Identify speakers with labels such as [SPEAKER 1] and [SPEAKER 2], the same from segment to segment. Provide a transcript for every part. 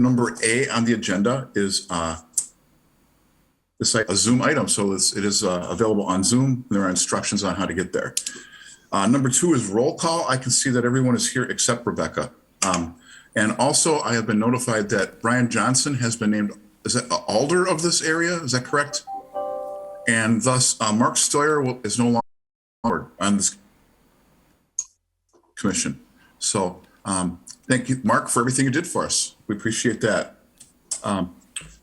[SPEAKER 1] number A on the agenda is it's like a Zoom item, so it is available on Zoom. There are instructions on how to get there. Number 2 is roll call. I can see that everyone is here except Rebecca. And also I have been notified that Brian Johnson has been named, is it alder of this area? Is that correct? And thus Mark Stoyer is no longer on this commission. So thank you, Mark, for everything you did for us. We appreciate that.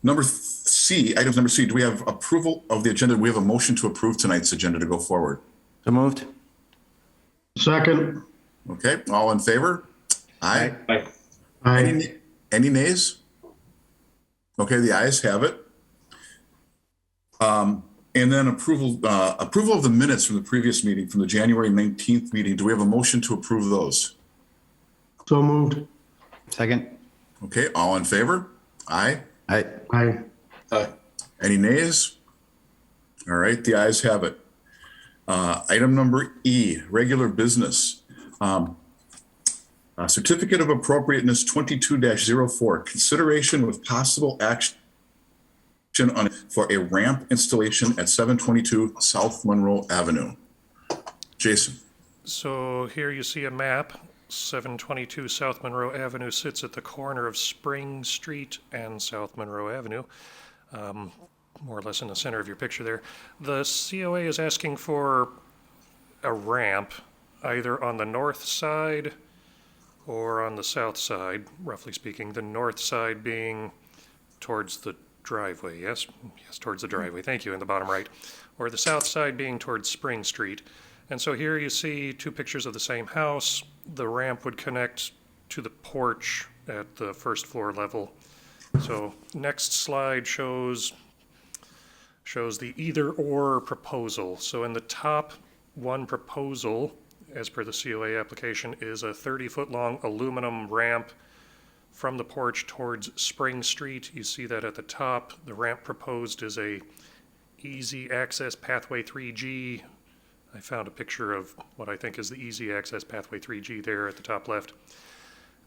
[SPEAKER 1] Number C, items number C, do we have approval of the agenda? We have a motion to approve tonight's agenda to go forward.
[SPEAKER 2] So moved.
[SPEAKER 3] Second.
[SPEAKER 1] Okay, all in favor? Aye.
[SPEAKER 3] Aye. Aye.
[SPEAKER 1] Any nays? Okay, the ayes have it. And then approval of the minutes from the previous meeting, from the January 19th meeting. Do we have a motion to approve those?
[SPEAKER 3] So moved.
[SPEAKER 2] Second.
[SPEAKER 1] Okay, all in favor? Aye.
[SPEAKER 2] Aye.
[SPEAKER 3] Aye.
[SPEAKER 1] Any nays? All right, the ayes have it. Item number E, regular business. Certificate of Appropriateness 22-04, consideration with possible action for a ramp installation at 722 South Monroe Avenue. Jason.
[SPEAKER 4] So here you see a map. 722 South Monroe Avenue sits at the corner of Spring Street and South Monroe Avenue, more or less in the center of your picture there. The COA is asking for a ramp either on the north side or on the south side, roughly speaking, the north side being towards the driveway, yes, towards the driveway, thank you, in the bottom right, or the south side being towards Spring Street. And so here you see 2 pictures of the same house. The ramp would connect to the porch at the first floor level. So next slide shows the either or proposal. So in the top one proposal, as per the COA application, is a 30-foot long aluminum ramp from the porch towards Spring Street. You see that at the top. The ramp proposed is a easy access pathway 3G. I found a picture of what I think is the easy access pathway 3G there at the top left.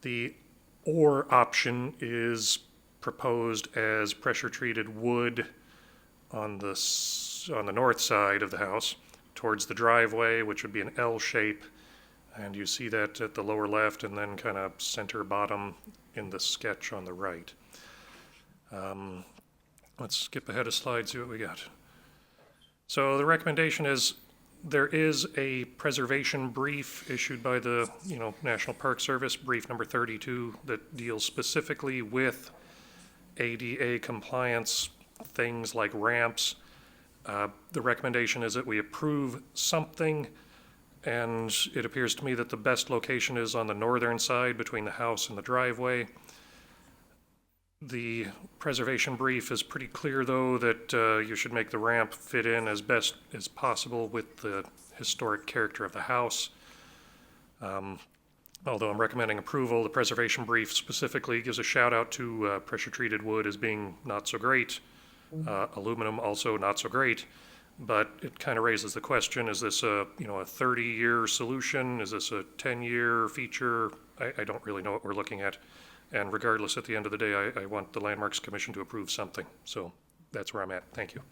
[SPEAKER 4] The or option is proposed as pressure treated wood on the north side of the house towards the driveway, which would be an L shape. And you see that at the lower left and then kind of center bottom in the sketch on the right. Let's skip ahead a slide, see what we got. So the recommendation is there is a preservation brief issued by the National Park Service, brief number 32, that deals specifically with ADA compliance, things like ramps. The recommendation is that we approve something, and it appears to me that the best location is on the northern side between the house and the driveway. The preservation brief is pretty clear, though, that you should make the ramp fit in as best as possible with the historic character of the house. Although I'm recommending approval, the preservation brief specifically gives a shout out to pressure-treated wood as being not so great, aluminum also not so great, but it kind of raises the question, is this a 30-year solution? Is this a 10-year feature? I don't really know what we're looking at. And regardless, at the end of the day, I want the Landmarks Commission to approve something. So that's where I'm at. Thank you.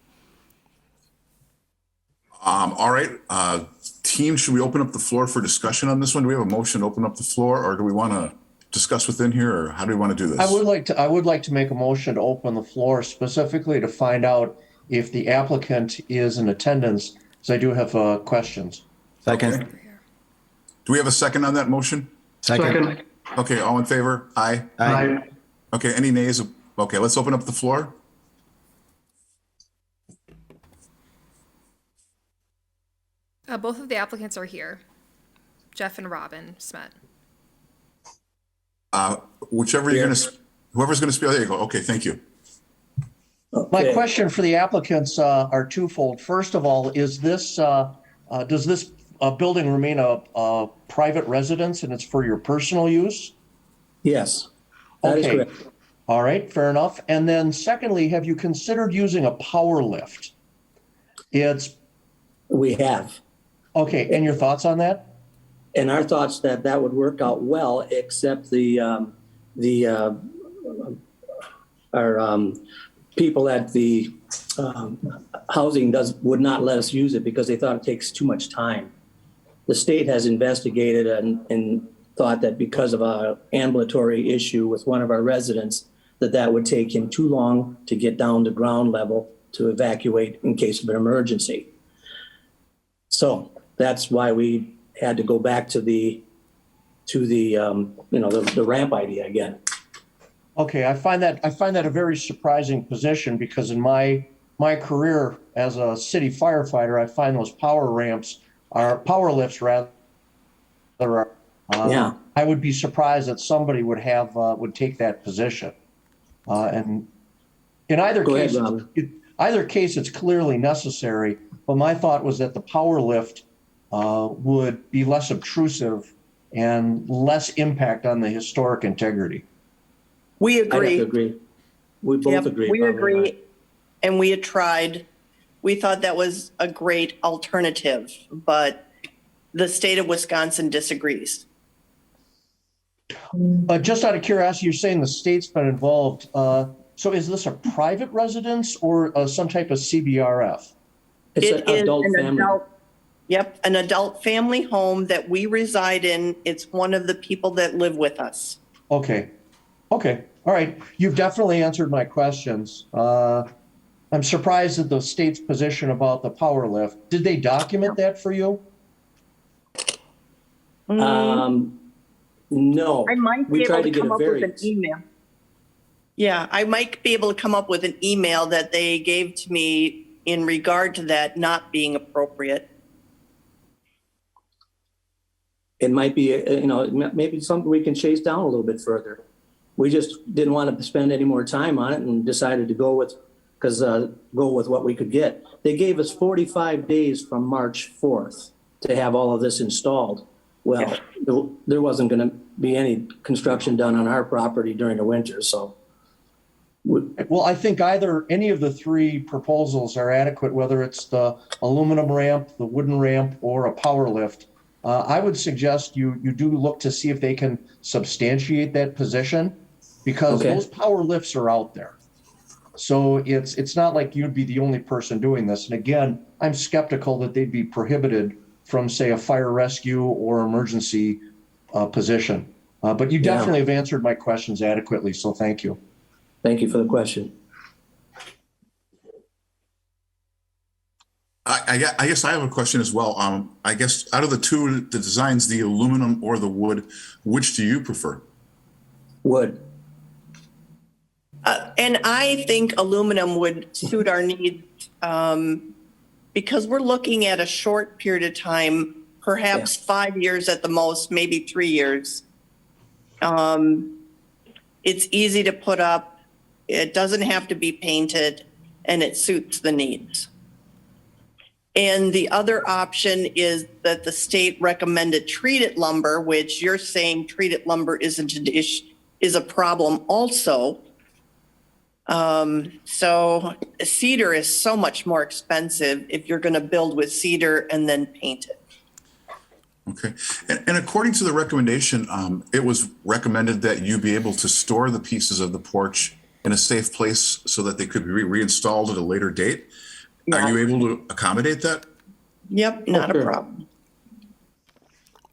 [SPEAKER 1] All right, team, should we open up the floor for discussion on this one? Do we have a motion to open up the floor, or do we want to discuss within here, or how do we want to do this?
[SPEAKER 5] I would like to make a motion to open the floor specifically to find out if the applicant is in attendance, because I do have questions.
[SPEAKER 2] Second.
[SPEAKER 1] Okay. Do we have a second on that motion?
[SPEAKER 3] Second.
[SPEAKER 1] Okay, all in favor? Aye.
[SPEAKER 3] Aye.
[SPEAKER 1] Okay, any nays? Okay, let's open up the floor.
[SPEAKER 6] Both of the applicants are here, Jeff and Robin Smet.
[SPEAKER 1] Whichever you're gonna, whoever's gonna speak. Oh, there you go. Okay, thank you.
[SPEAKER 5] My question for the applicants are twofold. First of all, is this does this building remain a private residence and it's for your personal use?
[SPEAKER 7] Yes, that is correct.
[SPEAKER 5] All right, fair enough. And then secondly, have you considered using a power lift?
[SPEAKER 7] We have.
[SPEAKER 5] Okay, and your thoughts on that?
[SPEAKER 7] And our thoughts that would work out well, except the people at the housing would not let us use it because they thought it takes too much time. The state has investigated and thought that because of an ambulatory issue with one of our residents, that would take him too long to get down to ground level to evacuate in case of an emergency. So that's why we had to go back to the ramp idea again.
[SPEAKER 5] Okay, I find that a very surprising position because in my career as a city firefighter, I find those power lifts rather.
[SPEAKER 7] Yeah.
[SPEAKER 5] I would be surprised that somebody would take that position. And in either
[SPEAKER 7] Go
[SPEAKER 5] case,
[SPEAKER 7] ahead, Robin.
[SPEAKER 5] either case, it's clearly necessary. But my thought was that the power lift would be less obtrusive and less impact on the historic integrity.
[SPEAKER 2] We
[SPEAKER 7] I have to
[SPEAKER 2] agree.
[SPEAKER 7] agree. We both
[SPEAKER 2] Yep,
[SPEAKER 7] agree.
[SPEAKER 2] we
[SPEAKER 7] Robin and I.
[SPEAKER 2] agree. And we had tried. We thought that was a great alternative, but the state of Wisconsin disagrees.
[SPEAKER 5] Just out of curiosity, you're saying the state's been involved. So is this a private residence or some type of CBRF?
[SPEAKER 7] It's
[SPEAKER 2] It
[SPEAKER 7] an
[SPEAKER 2] is
[SPEAKER 7] adult
[SPEAKER 2] an
[SPEAKER 7] family.
[SPEAKER 2] Yep, an adult family home that we reside in. It's one of the people that live with us.
[SPEAKER 5] Okay. All right. You've definitely answered my questions. I'm surprised at the state's position about the power lift. Did they document that for you?
[SPEAKER 7] No.
[SPEAKER 2] I might
[SPEAKER 7] We
[SPEAKER 2] be
[SPEAKER 7] tried
[SPEAKER 2] able
[SPEAKER 7] to
[SPEAKER 2] to
[SPEAKER 7] get
[SPEAKER 2] come
[SPEAKER 7] a
[SPEAKER 2] up with an
[SPEAKER 7] variance.
[SPEAKER 2] email. Yeah, I might be able to come up with an email that they gave to me in regard to that not being appropriate.
[SPEAKER 7] It might be, maybe something we can chase down a little bit further. We just didn't want to spend any more time on it and decided to go with what we could get. They gave us 45 days from March 4th to have all of this installed. Well, there wasn't going to be any construction done on our property during the winter, so.
[SPEAKER 5] Well, I think any of the three proposals are adequate, whether it's the aluminum ramp, the wooden ramp, or a power lift. I would suggest you do look to see if they can substantiate that position because
[SPEAKER 7] Okay.
[SPEAKER 5] those power lifts are out there. So it's not like you'd be the only person doing this. And again, I'm skeptical that they'd be prohibited from, say, a fire rescue or emergency position. But you definitely have answered my questions adequately, so thank you.
[SPEAKER 7] Thank you for the question.
[SPEAKER 1] I guess I have a question as well. I guess out of the two, the designs, the aluminum or the wood, which do you prefer?
[SPEAKER 7] Wood.
[SPEAKER 2] And I think aluminum would suit our needs because we're looking at a short period of time, perhaps 5 years at the most, maybe 3 years. It's easy to put up. It doesn't have to be painted, and it suits the needs. And the other option is that the state recommended treated lumber, which you're saying treated lumber isn't an issue, is a problem also. So cedar is so much more expensive if you're going to build with cedar and then paint it.
[SPEAKER 1] Okay. And according to the recommendation, it was recommended that you be able to store the pieces of the porch in a safe place so that they could be reinstalled at a later date. Are you able to accommodate that?
[SPEAKER 2] Yep, not
[SPEAKER 7] Sure.
[SPEAKER 2] a problem.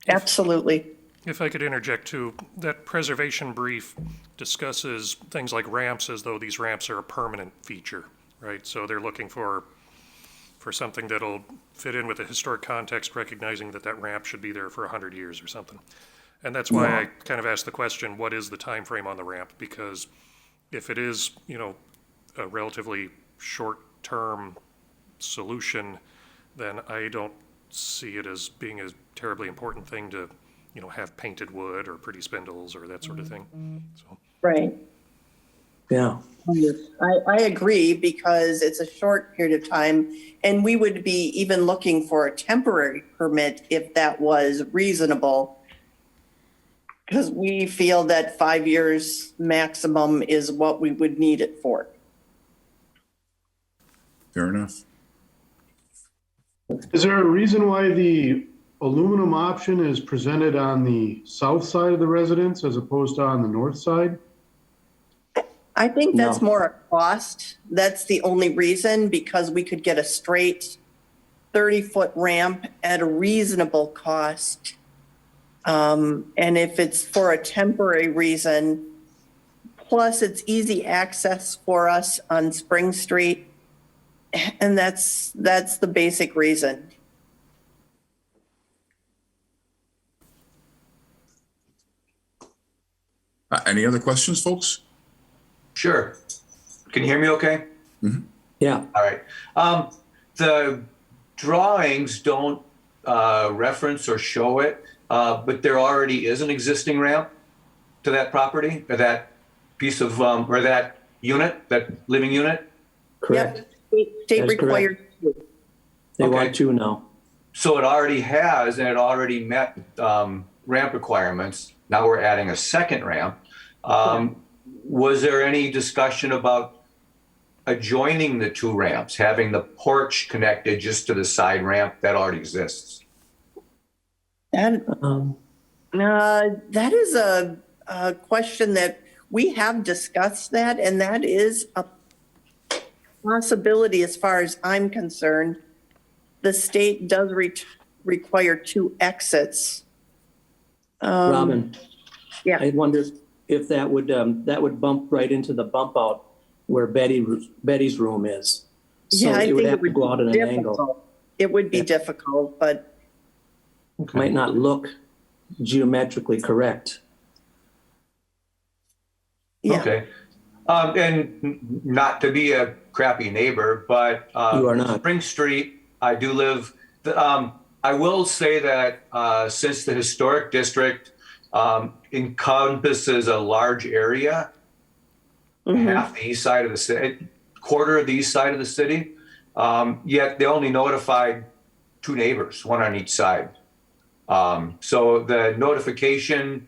[SPEAKER 2] Absolutely.
[SPEAKER 4] If I could interject too, that preservation brief discusses things like ramps as though these ramps are a permanent feature, right? So they're looking for something that'll fit in with the historic context, recognizing that ramp should be there for 100 years or something. And that's why I kind of asked the question, what is the time frame on the ramp? Because if it is, a relatively short-term solution, then I don't see it as being a terribly important thing to, have painted wood or pretty spindles or that sort of thing. So.
[SPEAKER 2] Right.
[SPEAKER 7] Yeah.
[SPEAKER 2] I agree because it's a short period of time and we would be even looking for a temporary permit if that was reasonable. Because we feel that 5 years maximum is what we would need it for.
[SPEAKER 1] Fair enough.
[SPEAKER 3] Is there a reason why the aluminum option is presented on the south side of the residence as opposed to on the north side?
[SPEAKER 2] I think that's
[SPEAKER 7] No.
[SPEAKER 2] more a cost. That's the only reason, because we could get a straight 30-foot ramp at a reasonable cost. And if it's for a temporary reason, plus it's easy access for us on Spring Street. And that's the basic reason.
[SPEAKER 1] Any other questions, folks?
[SPEAKER 8] Sure. Can you hear me okay?
[SPEAKER 7] Yeah,
[SPEAKER 8] All right. The drawings don't reference or show it, but there already is an existing ramp to that property, or that piece of, or that unit, that living unit.
[SPEAKER 7] correct.
[SPEAKER 2] Yep. State
[SPEAKER 7] That's
[SPEAKER 2] required.
[SPEAKER 7] They
[SPEAKER 8] Okay.
[SPEAKER 7] want two now.
[SPEAKER 8] So it already has, and it already met ramp requirements. Now we're adding a second ramp. Was there any discussion about adjoining the two ramps, having the porch connected just to the side ramp that already exists?
[SPEAKER 2] That,
[SPEAKER 7] Um,
[SPEAKER 2] that is a question that we have discussed that, and that is a possibility as far as I'm concerned. The state does require two exits.
[SPEAKER 7] Robin,
[SPEAKER 2] Yeah.
[SPEAKER 7] I wonder if that would bump right into the bump out where Betty's room is. So
[SPEAKER 2] Yeah, I
[SPEAKER 7] it would
[SPEAKER 2] think
[SPEAKER 7] have
[SPEAKER 2] it would
[SPEAKER 7] to go out at
[SPEAKER 2] be
[SPEAKER 7] an angle.
[SPEAKER 2] difficult. It would be difficult, but
[SPEAKER 7] Might not look geometrically correct.
[SPEAKER 2] yeah.
[SPEAKER 8] Okay. Not to be a crappy neighbor, but
[SPEAKER 7] You are not.
[SPEAKER 8] Spring Street, I do live. I will say that since the historic district encompasses a large area, half the east side of the city, quarter of the east side of the city, yet they only notified two neighbors, one on each side. So the notification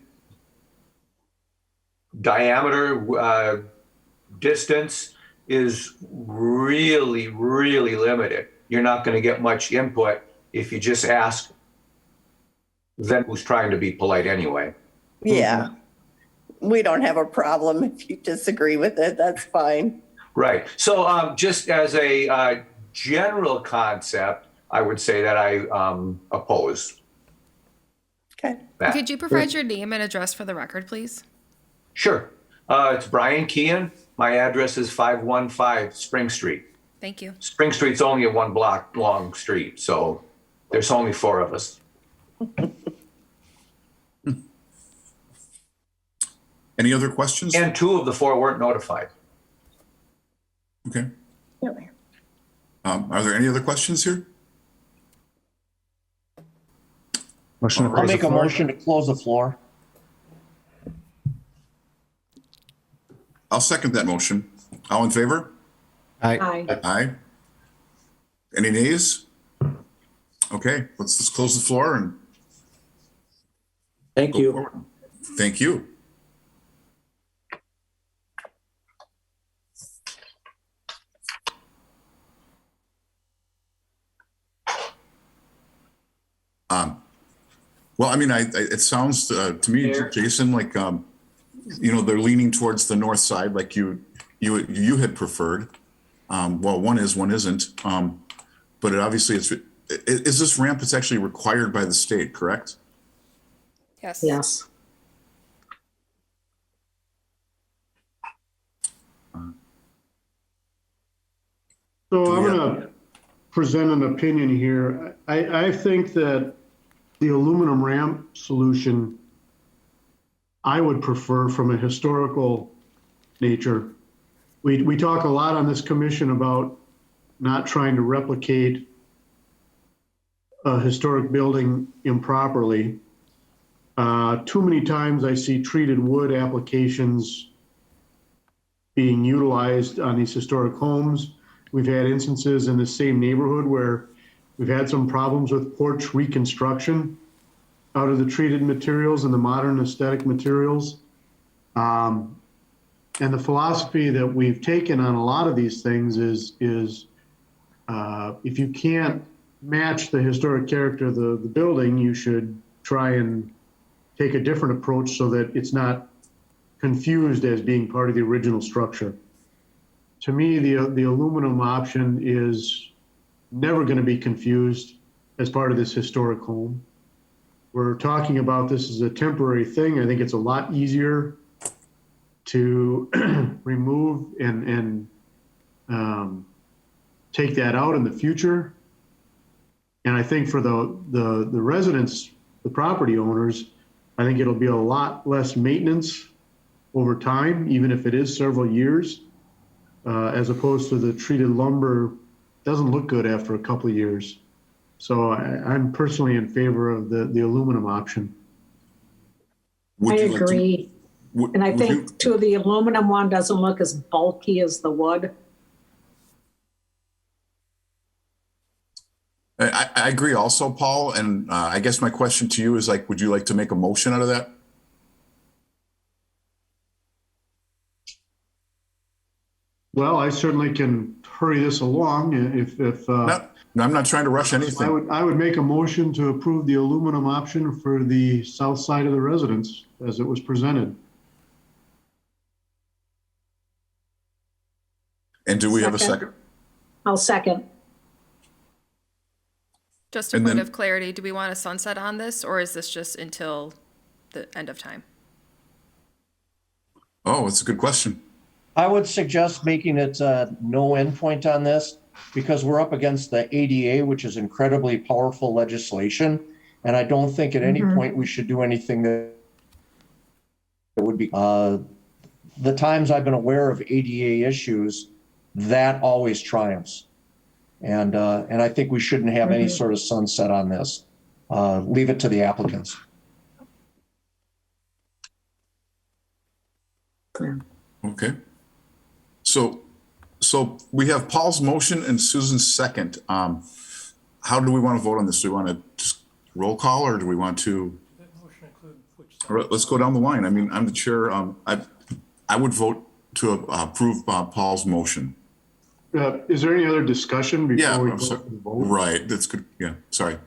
[SPEAKER 8] diameter, distance is really, really limited. You're not going to get much input if you just ask them who's trying to be polite anyway.
[SPEAKER 2] Yeah. We don't have a problem if you disagree with it. That's fine.
[SPEAKER 8] Right. So just as a general concept, I would say that I oppose
[SPEAKER 2] Okay.
[SPEAKER 8] that.
[SPEAKER 6] Could you provide your name and address for the record, please?
[SPEAKER 8] Sure. It's Brian Kean. My address is 515 Spring Street.
[SPEAKER 6] Thank you.
[SPEAKER 8] Spring Street's only a 1 block long street, so there's only 4 of us.
[SPEAKER 1] Any other questions?
[SPEAKER 8] And 2 of the 4 weren't notified.
[SPEAKER 1] Okay. Are there any other questions here?
[SPEAKER 3] Motion to
[SPEAKER 5] I'll
[SPEAKER 3] close the
[SPEAKER 5] make a
[SPEAKER 3] floor.
[SPEAKER 5] motion to close the floor.
[SPEAKER 1] I'll second that motion. All in favor?
[SPEAKER 3] Aye.
[SPEAKER 1] Aye. Any nays? Okay, let's close the floor and
[SPEAKER 7] Thank
[SPEAKER 1] go
[SPEAKER 7] you.
[SPEAKER 1] forward. Thank you. Well, I mean, it sounds to me, Jason, like, they're leaning towards the north side, like you had preferred. Well, one is, one isn't. But it obviously is this ramp that's actually required by the state, correct?
[SPEAKER 6] Yes.
[SPEAKER 7] Yes.
[SPEAKER 3] So I'm
[SPEAKER 1] Yeah.
[SPEAKER 3] going to present an opinion here. I think that the aluminum ramp solution, I would prefer from a historical nature. We talk a lot on this commission about not trying to replicate a historic building improperly. Too many times I see treated wood applications being utilized on these historic homes. We've had instances in the same neighborhood where we've had some problems with porch reconstruction out of the treated materials and the modern aesthetic materials. And the philosophy that we've taken on a lot of these things is if you can't match the historic character of the building, you should try and take a different approach so that it's not confused as being part of the original structure. To me, the aluminum option is never going to be confused as part of this historic home. We're talking about this as a temporary thing. I think it's a lot easier to remove and take that out in the future. And I think for the residents, the property owners, I think it'll be a lot less maintenance over time, even if it is several years, as opposed to the treated lumber doesn't look good after a couple of years. So I'm personally in favor of the aluminum option.
[SPEAKER 1] Would
[SPEAKER 9] I
[SPEAKER 1] you like to-
[SPEAKER 9] agree.
[SPEAKER 1] would-
[SPEAKER 9] And I
[SPEAKER 1] would you-
[SPEAKER 9] think too, the aluminum one doesn't look as bulky as the wood.
[SPEAKER 1] I agree also, Paul, and I guess my question to you is like, would you like to make a motion out of that?
[SPEAKER 3] Well, I certainly can hurry this along if
[SPEAKER 1] No, I'm not trying to rush anything.
[SPEAKER 3] I would make a motion to approve the aluminum option for the south side of the residence as it was presented.
[SPEAKER 1] And do we have a second?
[SPEAKER 9] I'll second.
[SPEAKER 6] Just a
[SPEAKER 1] And
[SPEAKER 6] point
[SPEAKER 1] then-
[SPEAKER 6] of clarity, do we want a sunset on this, or is this just until the end of time?
[SPEAKER 1] Oh, it's a good question.
[SPEAKER 5] I would suggest making it no endpoint on this because we're up against the ADA, which is incredibly powerful legislation. And I don't think at any point we should do anything that would be, the times I've been aware of ADA issues, that always triumphs. And I think we shouldn't have any sort of sunset on this. Leave it to the applicants.
[SPEAKER 1] Okay. So we have Paul's motion and Susan's second. How do we want to vote on this? Do we want to just roll call or do we want to? All right, let's go down the line. I mean, I'm the chair. I would vote to approve Paul's motion.
[SPEAKER 3] Is there any other discussion
[SPEAKER 1] Yeah,
[SPEAKER 3] before we
[SPEAKER 1] I'm
[SPEAKER 3] go
[SPEAKER 1] sorry.
[SPEAKER 3] to the vote?
[SPEAKER 1] Right, that's good. Yeah, sorry.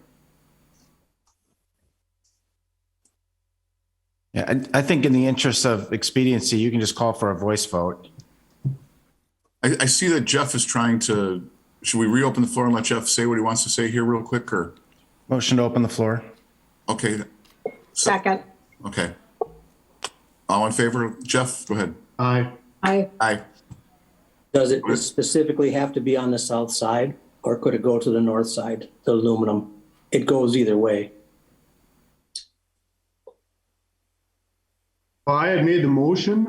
[SPEAKER 10] Yeah, I think in the interest of expediency, you can just call for a voice vote.
[SPEAKER 1] I see that Jeff is trying to, should we reopen the floor and let Jeff say what he wants to say here real quick or?
[SPEAKER 10] Motion to open the floor.
[SPEAKER 1] Okay,
[SPEAKER 9] Second.
[SPEAKER 1] okay. All in favor? Jeff, go ahead.
[SPEAKER 3] Aye.
[SPEAKER 1] Aye.
[SPEAKER 7] Does it specifically have to be on the south side or could it go to the north side, the aluminum? It goes either way.
[SPEAKER 3] Well, I had made the motion,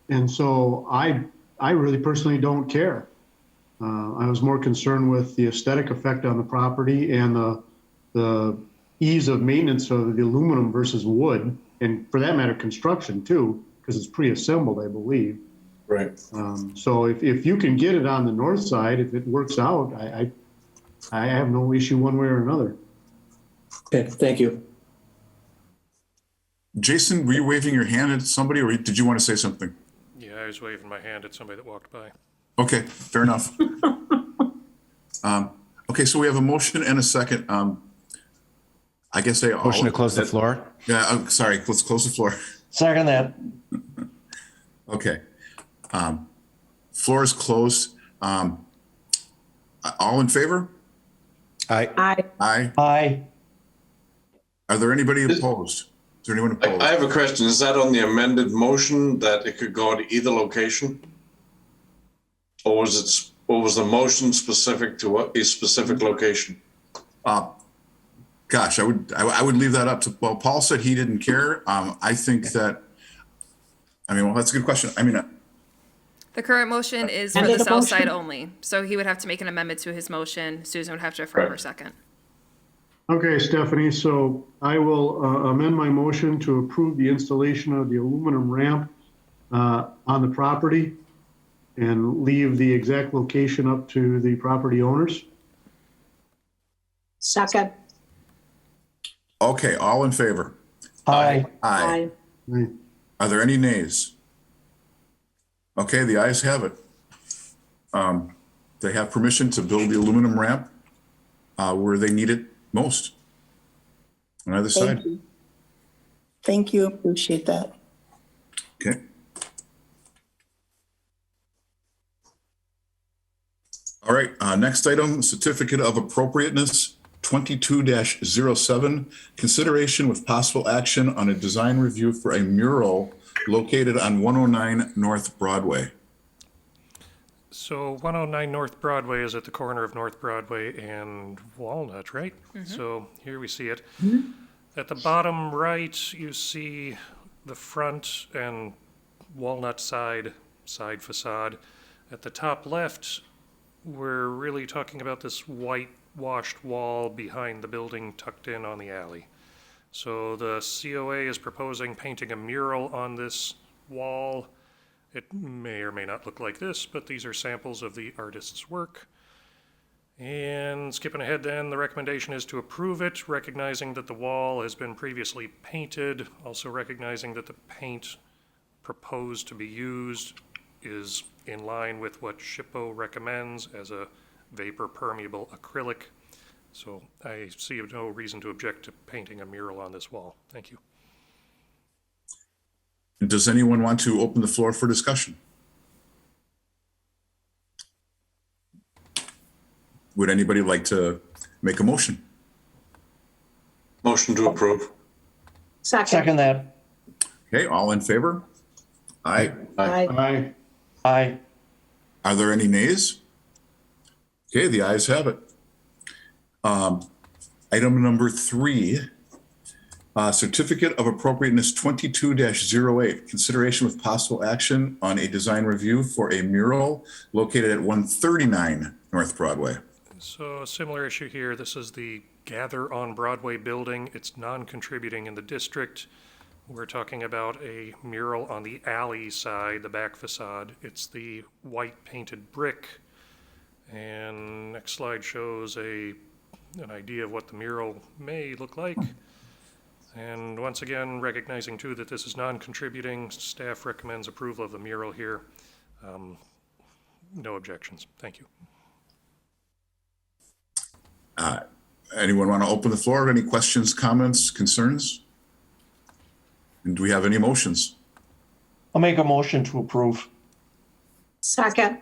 [SPEAKER 3] and so I really personally don't care. I was more concerned with the aesthetic effect on the property and the ease of maintenance of the aluminum versus wood, and for that matter, construction too, because it's pre-assembled, I believe.
[SPEAKER 1] Right.
[SPEAKER 3] So if you can get it on the north side, if it works out, I have no issue one way or another.
[SPEAKER 7] Okay, thank you.
[SPEAKER 1] Jason, were you waving your hand at somebody or did you want to say something?
[SPEAKER 4] Yeah, I was waving my hand at somebody that walked by.
[SPEAKER 1] Okay, fair enough. Okay, so we have a motion and a second. I guess they all.
[SPEAKER 10] Motion to close the floor.
[SPEAKER 1] Yeah, I'm sorry, let's close the floor.
[SPEAKER 5] Second that.
[SPEAKER 1] Okay. Floor is closed. All in favor?
[SPEAKER 10] Aye.
[SPEAKER 1] Aye.
[SPEAKER 5] Aye.
[SPEAKER 1] Are there anybody opposed? Is there anyone opposed?
[SPEAKER 11] I have a question. Is that on the amended motion that it could go to either location? Or was the motion specific to a specific location?
[SPEAKER 1] Gosh, I would leave that up to, well, Paul said he didn't care. I think that, well, that's a good question.
[SPEAKER 6] The current motion is for
[SPEAKER 9] Amended
[SPEAKER 6] the south side
[SPEAKER 9] motion.
[SPEAKER 6] only, so he would have to make an amendment to his motion. Susan would have to affirm her second.
[SPEAKER 3] Okay, Stephanie, so I will amend my motion to approve the installation of the aluminum ramp on the property and leave the exact location up to the property owners.
[SPEAKER 9] Second.
[SPEAKER 1] Okay, all in favor?
[SPEAKER 5] Aye.
[SPEAKER 1] Aye.
[SPEAKER 3] Aye.
[SPEAKER 1] Are there any nays? Okay, the ayes have it. They have permission to build the aluminum ramp where they need it most. On either side.
[SPEAKER 2] Thank you. Thank you, appreciate that.
[SPEAKER 1] Okay. All right, next item, Certificate of Appropriateness 22-07, consideration with possible action on a design review for a mural located on 109 North Broadway.
[SPEAKER 4] So 109 North Broadway is at the corner of North Broadway and Walnut, right? So here we see it. At the bottom right, you see the front and Walnut side facade. At the top left, we're really talking about this whitewashed wall behind the building tucked in on the alley. So the COA is proposing painting a mural on this wall. It may or may not look like this, but these are samples of the artist's work. And skipping ahead then, the recommendation is to approve it, recognizing that the wall has been previously painted, also recognizing that the paint proposed to be used is in line with what SHPO recommends as a vapor permeable acrylic. So I see no reason to object to painting a mural on this wall. Thank you.
[SPEAKER 1] Does anyone want to open the floor for discussion? Would anybody like to make a motion?
[SPEAKER 11] Motion to approve.
[SPEAKER 5] Second that.
[SPEAKER 1] Okay, all in favor? Aye.
[SPEAKER 9] Aye.
[SPEAKER 3] Aye.
[SPEAKER 5] Aye.
[SPEAKER 1] Are there any nays? Okay, the ayes have it. Item number 3, Certificate of Appropriateness 22-08, consideration with possible action on a design review for a mural located at 139 North Broadway.
[SPEAKER 4] So a similar issue here. This is the Gather on Broadway building. It's non-contributing in the district. We're talking about a mural on the alley side, the back facade. It's the white painted brick. And next slide shows an idea of what the mural may look like. And once again, recognizing too that this is non-contributing, staff recommends approval of the mural here. No objections. Thank you.
[SPEAKER 1] Anyone want to open the floor? Any questions, comments, concerns? And do we have any motions?
[SPEAKER 5] I'll make a motion to approve.
[SPEAKER 9] Second.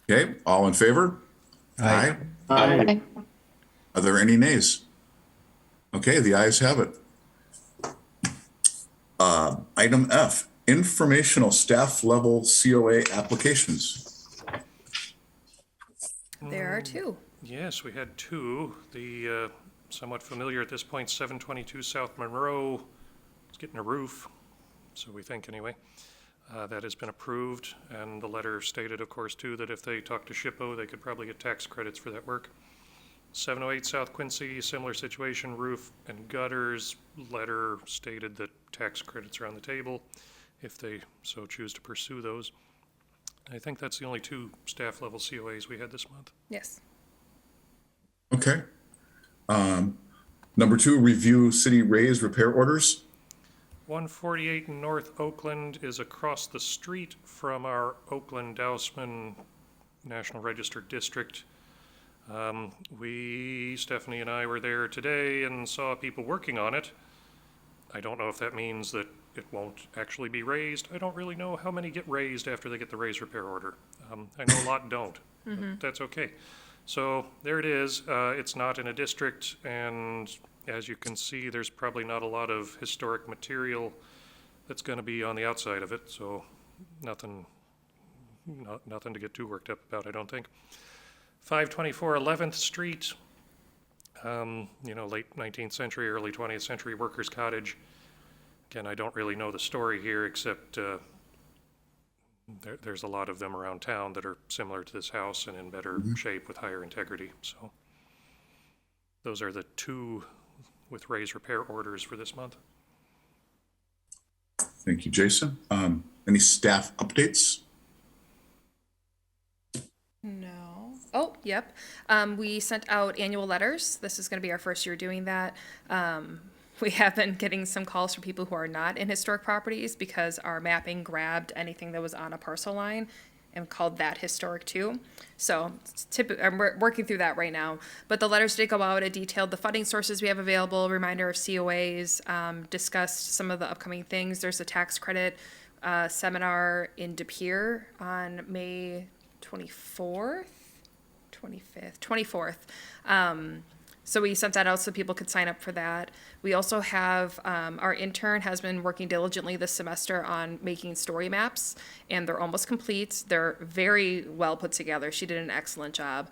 [SPEAKER 1] Okay, all in favor? Aye.
[SPEAKER 3] Aye.
[SPEAKER 1] Are there any nays? Okay, the ayes have it. Item F, informational staff level COA applications.
[SPEAKER 6] There are two.
[SPEAKER 4] Yes, we had 2. The somewhat familiar at this point, 722 South Monroe is getting a roof, so we think anyway. That has been approved, and the letter stated, of course, too, that if they talk to SHPO, they could probably get tax credits for that work. 708 South Quincy, similar situation, roof and gutters. Letter stated that tax credits are on the table if they so choose to pursue those. I think that's the only 2 staff level COAs we had this month.
[SPEAKER 6] Yes.
[SPEAKER 1] Okay. Number 2, review city raise repair orders.
[SPEAKER 4] 148 North Oakland is across the street from our Oakland-Dousman National Register District. Stephanie and I were there today and saw people working on it. I don't know if that means that it won't actually be raised. I don't really know how many get raised after they get the raise repair order. I know a lot don't, but that's okay. So there it is. It's not in a district, and as you can see, there's probably not a lot of historic material that's going to be on the outside of it, so nothing to get too worked up about, I don't think. 524 11th Street, late 19th century, early 20th century workers' cottage. Again, I don't really know the story here, except there's a lot of them around town that are similar to this house and in better shape with higher integrity. So those are the 2 with raise repair orders for this month.
[SPEAKER 1] Thank you, Jason. Any staff updates?
[SPEAKER 6] No. Oh, yep. We sent out annual letters. This is going to be our first year doing that. We have been getting some calls from people who are not in historic properties because our mapping grabbed anything that was on a parcel line and called that historic too. So I'm working through that right now. But the letters did go out. It detailed the funding sources we have available, reminder of COAs, discussed some of the upcoming things. There's a tax credit seminar in De Pere on May 24th. So we sent that out so people could sign up for that. We also have, our intern has been working diligently this semester on making story maps, and they're almost complete. They're very well put together. She did an excellent job.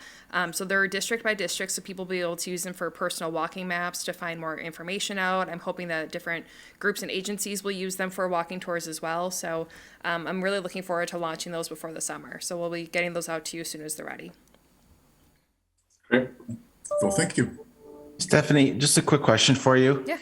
[SPEAKER 6] So they're district by district, so people will be able to use them for personal walking maps to find more information out. I'm hoping that different groups and agencies will use them for walking tours as well. So I'm really looking forward to launching those before the summer. So we'll be getting those out to you as soon as they're ready.
[SPEAKER 11] Great.
[SPEAKER 1] Well, thank you.
[SPEAKER 10] Stephanie, just a quick question for you.
[SPEAKER 6] Yeah.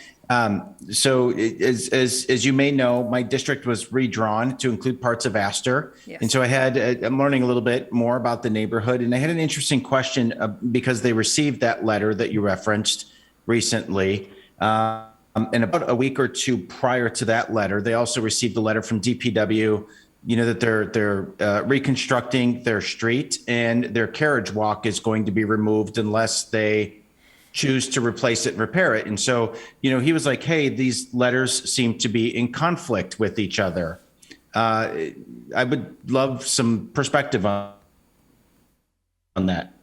[SPEAKER 10] So as you may know, my district was redrawn to include parts of Astor.
[SPEAKER 6] Yes.
[SPEAKER 10] And so I'm learning a little bit more about the neighborhood. And I had an interesting question because they received that letter that you referenced recently. And about a week or two prior to that letter, they also received a letter from DPW, that they're reconstructing their street and their carriage walk is going to be removed unless they choose to replace it and repair it. And so, he was like, hey, these letters seem to be in conflict with each other. I would love some perspective on that.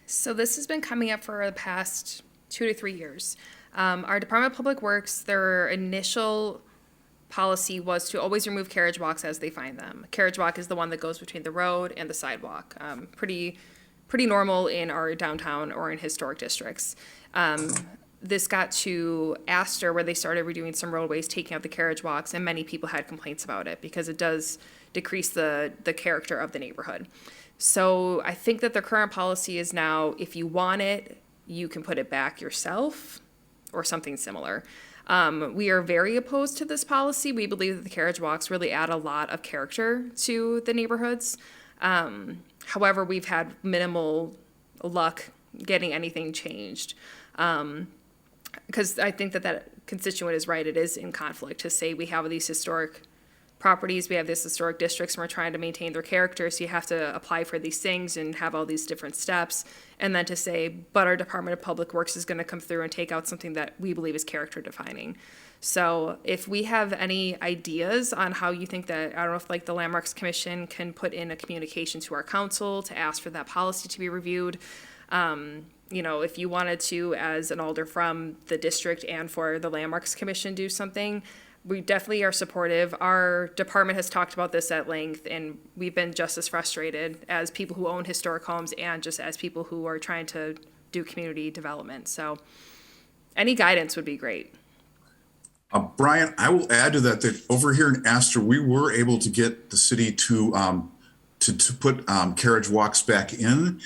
[SPEAKER 6] So this has been coming up for the past 2 to 3 years. Our Department of Public Works, their initial policy was to always remove carriage walks as they find them. Carriage walk is the one that goes between the road and the sidewalk. Pretty normal in our downtown or in historic districts. This got to Astor where they started redoing some roadways, taking out the carriage walks, and many people had complaints about it because it does decrease the character of the neighborhood. So I think that the current policy is now, if you want it, you can put it back yourself or something similar. We are very opposed to this policy. We believe that the carriage walks really add a lot of character to the neighborhoods. However, we've had minimal luck getting anything changed. Because I think that constituent is right. It is in conflict to say we have these historic properties, we have these historic districts, and we're trying to maintain their character, so you have to apply for these things and have all these different steps, and then to say, but our Department of Public Works is going to come through and take out something that we believe is character defining. So if we have any ideas on how you think that, I don't know if like the Landmarks Commission can put in a communication to our council to ask for that policy to be reviewed. If you wanted to, as an alder from the district and for the Landmarks Commission, do something, we definitely are supportive. Our department has talked about this at length, and we've been just as frustrated as people who own historic homes and just as people who are trying to do community development. So any guidance would be great.
[SPEAKER 1] Brian, I will add to that over here in Astor, we were able to get the city to put carriage walks back in.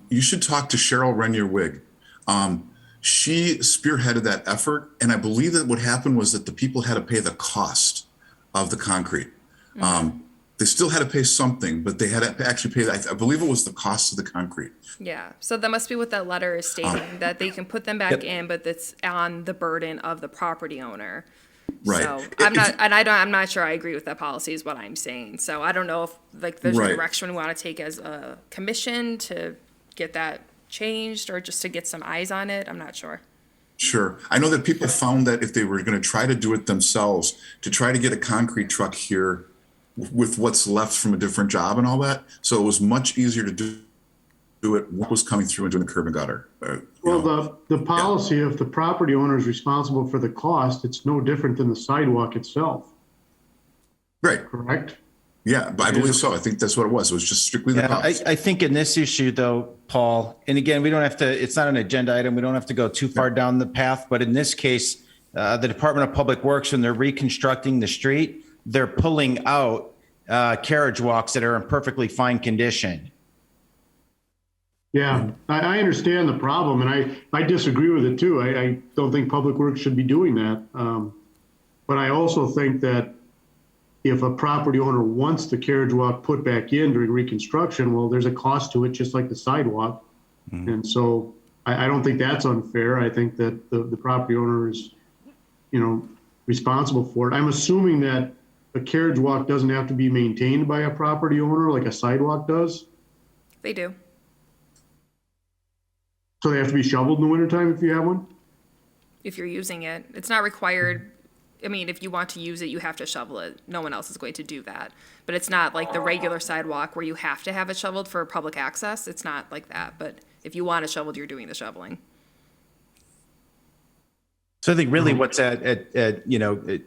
[SPEAKER 1] You should talk to Cheryl Renier-Wigg. She spearheaded that effort, and I believe that what happened was that the people had to pay the cost of the concrete. Mm-hmm. They still had to pay something, but they had to actually pay, I believe it was the cost of the concrete.
[SPEAKER 6] Yeah, so that must be what that letter is stating, that they can put them back in, but it's on the burden of the property owner.
[SPEAKER 1] Right.
[SPEAKER 6] So I'm not sure I agree with that policy is what I'm saying. So I don't know if there's a direction we want to take as a commission to get that changed or just to get some eyes on it. I'm not sure.
[SPEAKER 1] Sure. I know that people found that if they were going to try to do it themselves, to try to get a concrete truck here with what's left from a different job and all that. So it was much easier to do it what was coming through and doing the curb and gutter.
[SPEAKER 3] The policy, if the property owner is responsible for the cost, it's no different than the sidewalk itself.
[SPEAKER 1] Right.
[SPEAKER 3] Correct?
[SPEAKER 1] Yeah, but I believe so. I think that's what it was. It was just strictly the cost.
[SPEAKER 10] I think in this issue though, Paul, and again, we don't have to, it's not an agenda item. We don't have to go too far down the path, but in this case, the Department of Public Works, when they're reconstructing the street, they're pulling out carriage walks that are in perfectly fine condition.
[SPEAKER 3] Yeah, I understand the problem, and I disagree with it too. I don't think Public Works should be doing that. But I also think that if a property owner wants the carriage walk put back in during reconstruction, well, there's a cost to it, just like the sidewalk. Mm-hmm. And so I don't think that's unfair. I think that the property owner is, responsible for it. I'm assuming that a carriage walk doesn't have to be maintained by a property owner like a sidewalk does?
[SPEAKER 6] They do.
[SPEAKER 3] So they have to be shoveled in the wintertime if you have one?
[SPEAKER 6] If you're using it, it's not required. I mean, if you want to use it, you have to shovel it. No one else is going to do that. But it's not like the regular sidewalk where you have to have it shoveled for public access. It's not like that. But if you want it shoveled, you're doing the shoveling.
[SPEAKER 10] So I think really what's the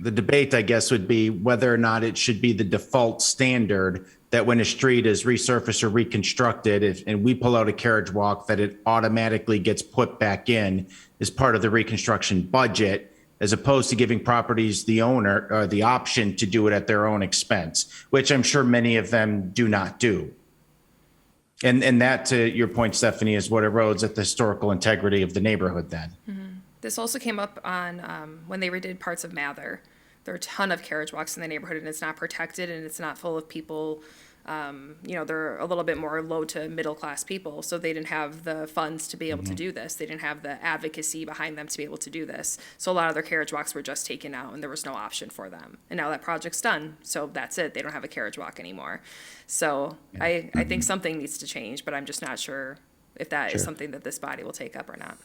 [SPEAKER 10] debate, I guess, would be whether or not it should be the default standard that when a street is resurfaced or reconstructed, and we pull out a carriage walk, that it automatically gets put back in as part of the reconstruction budget, as opposed to giving properties the owner or the option to do it at their own expense, which I'm sure many of them do not do. And that, to your point, Stephanie, is what erodes at the historical integrity of the neighborhood then.
[SPEAKER 6] This also came up on when they redid parts of Mather. There are a ton of carriage walks in the neighborhood, and it's not protected, and it's not full of people. They're a little bit more low to middle class people, so they didn't have the funds to be able to do this. They didn't have the advocacy behind them to be able to do this. So a lot of their carriage walks were just taken out, and there was no option for them. And now that project's done, so that's it. They don't have a carriage walk anymore. So I think something needs to change, but I'm just not sure if that is something that this body will take up or not.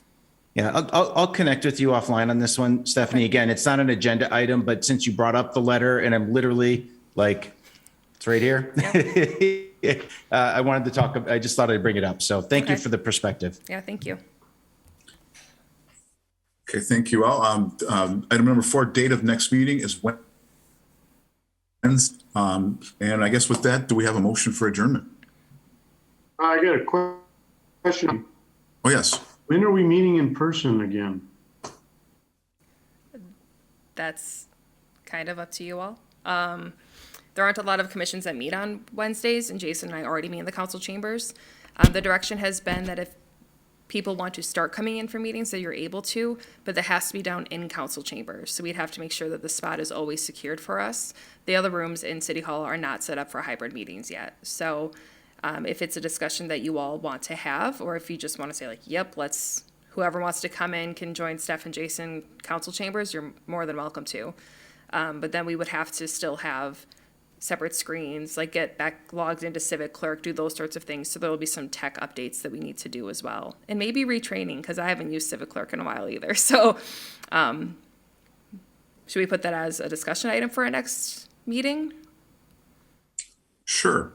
[SPEAKER 10] Yeah, I'll connect with you offline on this one, Stephanie. Again, it's not an agenda item, but since you brought up the letter, and I'm literally like, it's right here.
[SPEAKER 6] Yep.
[SPEAKER 10] I wanted to talk. I just thought I'd bring it up. So thank you
[SPEAKER 6] Okay.
[SPEAKER 10] for the perspective.
[SPEAKER 6] Yeah, thank you.
[SPEAKER 1] Okay, thank you all. Item number 4, date of next meeting is Wednesday. And I guess with that, do we have a motion for adjournment?
[SPEAKER 3] I got a question.
[SPEAKER 1] Oh, yes.
[SPEAKER 3] When are we meeting in person again?
[SPEAKER 6] That's kind of up to you all. There aren't a lot of commissions that meet on Wednesdays, and Jason and I already meet in the council chambers. The direction has been that if people want to start coming in for meetings, that you're able to, but that has to be down in council chambers. So we'd have to make sure that the spot is always secured for us. The other rooms in City Hall are not set up for hybrid meetings yet. So if it's a discussion that you all want to have, or if you just want to say like, yep, whoever wants to come in can join Steph and Jason council chambers, you're more than welcome to. But then we would have to still have separate screens, like get back logged into Civic Clerk, do those sorts of things. So there will be some tech updates that we need to do as well. And maybe retraining, because I haven't used Civic Clerk in a while either. So should we put that as a discussion item for our next meeting?
[SPEAKER 1] Sure.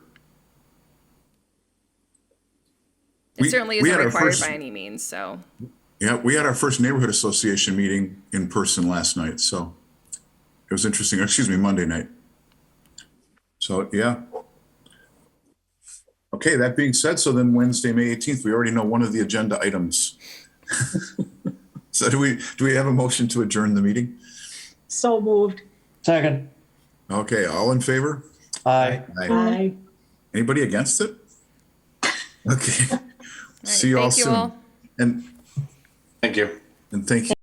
[SPEAKER 6] It certainly
[SPEAKER 1] we
[SPEAKER 6] isn't
[SPEAKER 1] had our
[SPEAKER 6] required
[SPEAKER 1] first-
[SPEAKER 6] by any means, so.
[SPEAKER 1] Yeah, we had our first neighborhood association meeting in person last night, so it was interesting. Excuse me, Monday night. So, yeah. Okay, that being said, so then Wednesday, May 18th, we already know one of the agenda items. So do we have a motion to adjourn the meeting?
[SPEAKER 9] So moved.
[SPEAKER 5] Second.
[SPEAKER 1] Okay, all in favor?
[SPEAKER 5] Aye.
[SPEAKER 9] Aye.
[SPEAKER 1] Anybody against it? Okay. See you all
[SPEAKER 6] Thank you
[SPEAKER 1] soon.
[SPEAKER 6] all.
[SPEAKER 1] And
[SPEAKER 11] Thank you.
[SPEAKER 1] thank you.